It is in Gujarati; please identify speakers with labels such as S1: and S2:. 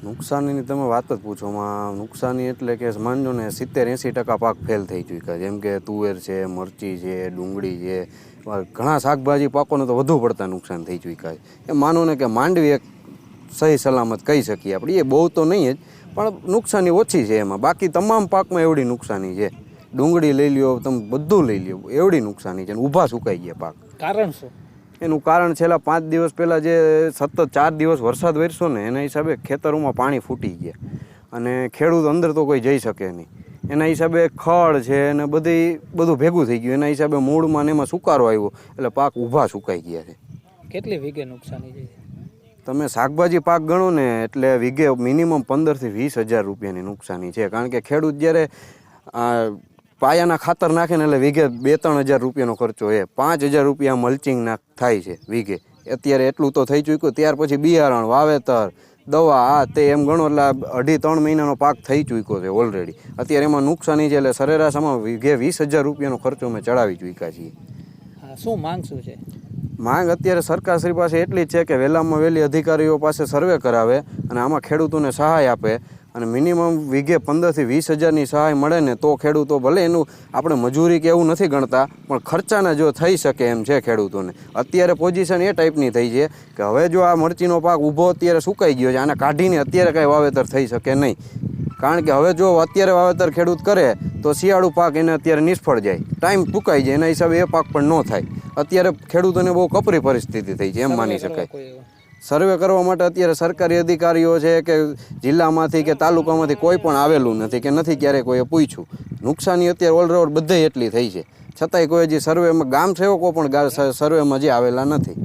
S1: નુકસાનીની તમે વાત જ પૂછોમાં. નુકસાની એટલે કે માનજો ને 70-80% પાક ફેલ થઈ ચૂક્યા. જેમ કે તુવેર છે, મરચી છે, ડુંગળી છે, ઘણા શાકભાજી પાકોને તો વધુ પડતા નુકસાન થઈ ચૂક્યા છે. એ માનો ને કે માંડવી એક સહી સલામત કહી શકીએ આપણે. એ બહુ તો નહીં જ, પણ નુકસાની ઓછી છે એમાં. બાકી તમામ પાકમાં એવડી નુકસાની છે. ડુંગળી લઈ લ્યો, તમે બધું લઈ લ્યો, એવડી નુકસાની છે. ઊભા સુકાઈ ગયા પાક.
S2: કારણ શું?
S1: એનું કારણ છેલ્લા 5 દિવસ પહેલાં જે સતત 4 દિવસ વરસાદ વરસ્યો ને એના હિસાબે ખેતરોમાં પાણી ફૂટી ગયા અને ખેડૂત અંદર તો કોઈ જઈ શકે નહીં. એના હિસાબે ખડ છે ને બધું ભેગું થઈ ગયું. એના હિસાબે મૂળમાં ને એમાં સુકારો આવ્યો એટલે પાક ઊભા સુકાઈ ગયા છે.
S2: કેટલી વીઘે નુકસાની છે?
S1: તમે શાકભાજી પાક ગણો ને એટલે વીઘે મિનિમમ 15,000 થી 20,000 રૂપિયાની નુકસાની છે. કારણ કે ખેડૂત જ્યારે પાયાના ખાતર નાખે ને એટલે વીઘે 2-3 હજાર રૂપિયાનો ખર્ચો એ 5,000 રૂપિયા મલ્ચિંગ થાય છે વીઘે. અત્યારે એટલું તો થઈ ચૂક્યું. ત્યાર પછી બિયારણ, વાવેતર, દવા, આ તે એમ ગણો એટલે 2.5-3 મહિનાનો પાક થઈ ચૂક્યો છે ઓલરેડી. અત્યારે એમાં નુકસાની છે એટલે સરેરાશ આમાં વીઘે 20,000 રૂપિયાનો ખર્ચો અમે ચડાવી ચૂક્યા છીએ.
S2: શું માંગ શું છે?
S1: માંગ અત્યારે સરકારશ્રી પાસે એટલી જ છે કે વહેલામાં વહેલી અધિકારીઓ પાસે સર્વે કરાવે અને આમાં ખેડૂતોને સહાય આપે અને મિનિમમ વીઘે 15,000 થી 20,000ની સહાય મળે ને તો ખેડૂતો ભલે એનું આપણે મજૂરી કે એવું નથી ગણતા પણ ખર્ચાના જો થઈ શકે એમ છે ખેડૂતોને. અત્યારે પોઝિશન એ ટાઈપની થઈ છે કે હવે જો આ મરચીનો પાક ઊભો અત્યારે સુકાઈ ગયો છે, આને કાઢીને અત્યારે કાંઈ વાવેતર થઈ શકે નહીં. કારણ કે હવે જો અત્યારે વાવેતર ખેડૂત કરે તો શિયાળુ પાક એને અત્યારે નિષ્ફળ જાય, ટાઈમ ટૂંકાઈ જાય. એના હિસાબે એ પાક પણ ન થાય. અત્યારે ખેડૂતોને બહુ કપરી પરિસ્થિતિ થઈ છે એમ માની શકાય. સર્વે કરવા માટે અત્યારે સરકારી અધિકારીઓ છે કે જિલ્લામાંથી કે તાલુકામાંથી કોઈ પણ આવેલું નથી કે નથી ક્યારેય કોઈએ પૂછ્યું. નુકસાની અત્યારે ઓલરાઉન્ડ બધે એટલી થઈ છે છતાંય કોઈ હજી સર્વેમાં ગામ સેવકો પણ સર્વેમાં હજી આવેલા નથી.